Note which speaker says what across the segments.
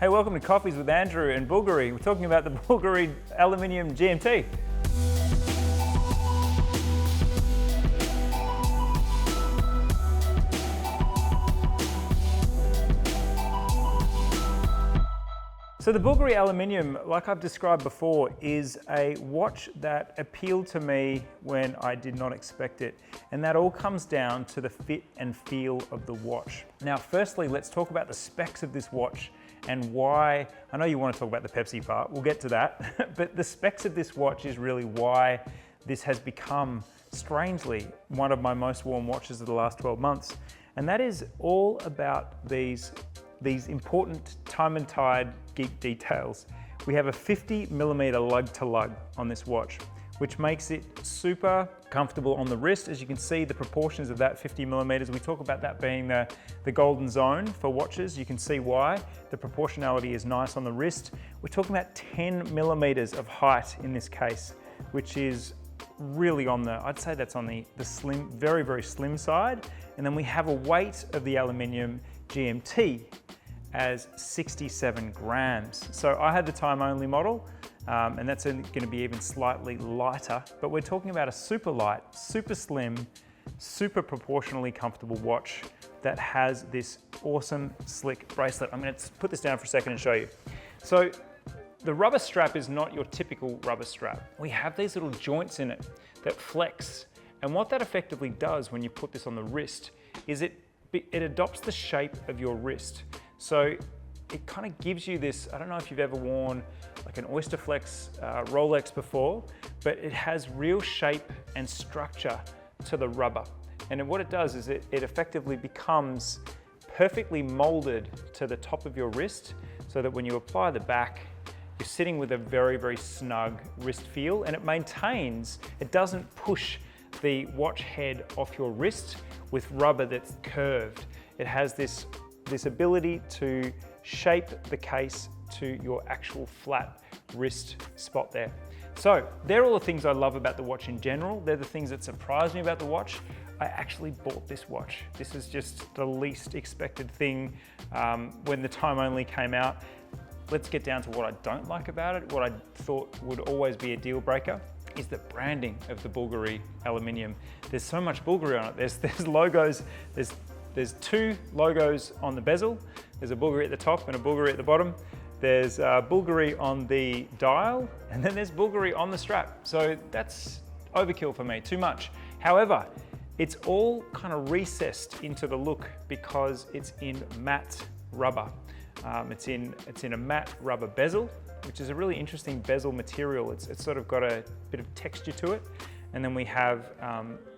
Speaker 1: Hey, welcome to Coffees with Andrew and Bulgari. We're talking about the Bulgari Aluminium GMT. So the Bulgari Aluminium, like I've described before, is a watch that appealed to me when I did not expect it. And that all comes down to the fit and feel of the watch. Now, firstly, let's talk about the specs of this watch and why. I know you want to talk about the Pepsi part, we'll get to that, but the specs of this watch is really why this has become, strangely, one of my most worn watches of the last 12 months. And that is all about these important time and tide geek details. We have a 50mm lug to lug on this watch, which makes it super comfortable on the wrist. As you can see, the proportions of that 50mm, we talk about that being the golden zone for watches. You can see why. The proportionality is nice on the wrist. We're talking about 10mm of height in this case, which is really on the, I'd say that's on the slim, very, very slim side. And then we have a weight of the aluminium GMT as 67 grams. So I had the time only model, and that's going to be even slightly lighter, but we're talking about a super light, super slim, super proportionally comfortable watch that has this awesome slick bracelet. I'm going to put this down for a second and show you. So the rubber strap is not your typical rubber strap. We have these little joints in it that flex, and what that effectively does when you put this on the wrist is it adopts the shape of your wrist. So it kind of gives you this, I don't know if you've ever worn like an Oysterflex Rolex before, but it has real shape and structure to the rubber. And what it does is it effectively becomes perfectly molded to the top of your wrist so that when you apply the back, you're sitting with a very, very snug wrist feel, and it maintains, it doesn't push the watch head off your wrist with rubber that's curved. It has this ability to shape the case to your actual flat wrist spot there. So they're all the things I love about the watch in general. They're the things that surprised me about the watch. I actually bought this watch. This is just the least expected thing when the time only came out. Let's get down to what I don't like about it. What I thought would always be a deal breaker is the branding of the Bulgari Aluminium. There's so much Bulgari on it. There's logos, there's two logos on the bezel. There's a Bulgari at the top and a Bulgari at the bottom. There's Bulgari on the dial, and then there's Bulgari on the strap. So that's overkill for me, too much. However, it's all kind of recessed into the look because it's in matte rubber. It's in a matte rubber bezel, which is a really interesting bezel material. It's sort of got a bit of texture to it. And then we have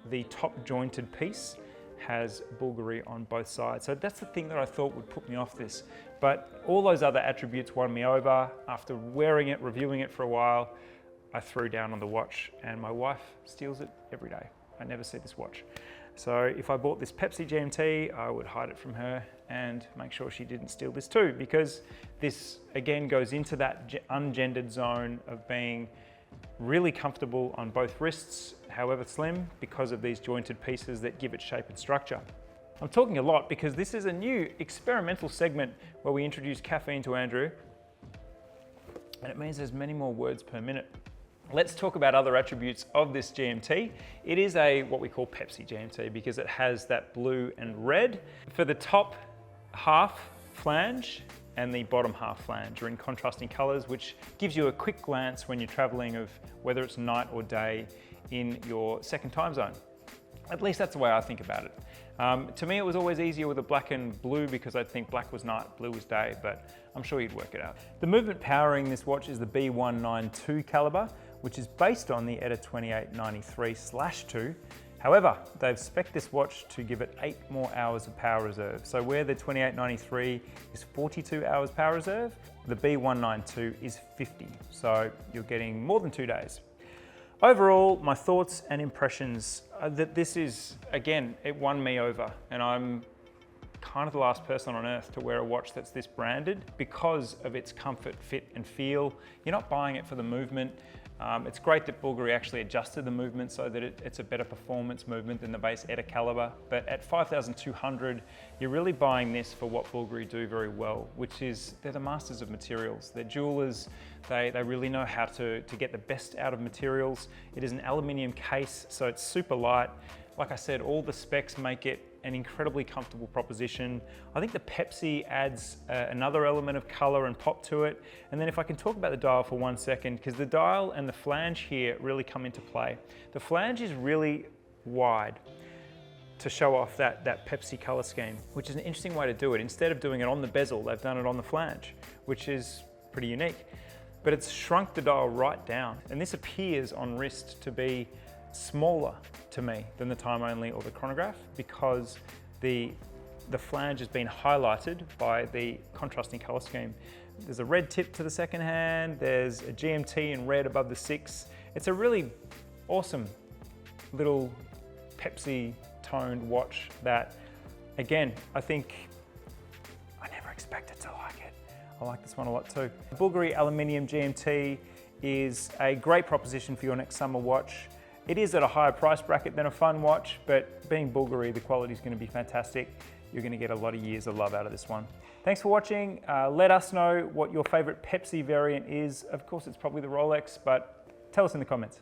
Speaker 1: the top jointed piece has Bulgari on both sides. So that's the thing that I thought would put me off this. But all those other attributes won me over. After wearing it, reviewing it for a while, I threw down on the watch, and my wife steals it every day. I never see this watch. So if I bought this Pepsi GMT, I would hide it from her and make sure she didn't steal this too, because this again goes into that ungendered zone of being really comfortable on both wrists, however slim, because of these jointed pieces that give it shape and structure. I'm talking a lot because this is a new experimental segment where we introduce caffeine to Andrew, and it means there's many more words per minute. Let's talk about other attributes of this GMT. It is what we call Pepsi GMT because it has that blue and red. For the top half flange and the bottom half flange are in contrasting colors, which gives you a quick glance when you're traveling of whether it's night or day in your second time zone. At least that's the way I think about it. To me, it was always easier with a black and blue because I'd think black was night, blue was day, but I'm sure you'd work it out. The movement powering this watch is the B192 caliber, which is based on the ETA 2893/2. However, they've spec'd this watch to give it 8 more hours of power reserve. So where the 2893 is 42 hours power reserve, the B192 is 50. So you're getting more than 2 days. Overall, my thoughts and impressions are that this is, again, it won me over, and I'm kind of the last person on earth to wear a watch that's this branded because of its comfort, fit, and feel. You're not buying it for the movement. It's great that Bulgari actually adjusted the movement so that it's a better performance movement than the base Etta caliber. But at 5,200, you're really buying this for what Bulgari do very well, which is they're the masters of materials. They're jewelers. They really know how to get the best out of materials. It is an aluminium case, so it's super light. Like I said, all the specs make it an incredibly comfortable proposition. I think the Pepsi adds another element of color and pop to it. And then if I can talk about the dial for 1 second, because the dial and the flange here really come into play. The flange is really wide to show off that Pepsi color scheme, which is an interesting way to do it. Instead of doing it on the bezel, they've done it on the flange, which is pretty unique. But it's shrunk the dial right down. And this appears on wrist to be smaller to me than the time only or the chronograph because the flange has been highlighted by the contrasting color scheme. There's a red tip to the second hand, there's a GMT in red above the 6. It's a really awesome little Pepsi toned watch that, again, I think I never expected to like it. I like this one a lot too. The Bulgari Aluminium GMT is a great proposition for your next summer watch. It is at a higher price bracket than a fun watch, but being Bulgari, the quality is going to be fantastic. You're going to get a lot of years of love out of this one. Thanks for watching. Let us know what your favorite Pepsi variant is. Of course, it's probably the Rolex, but tell us in the comments.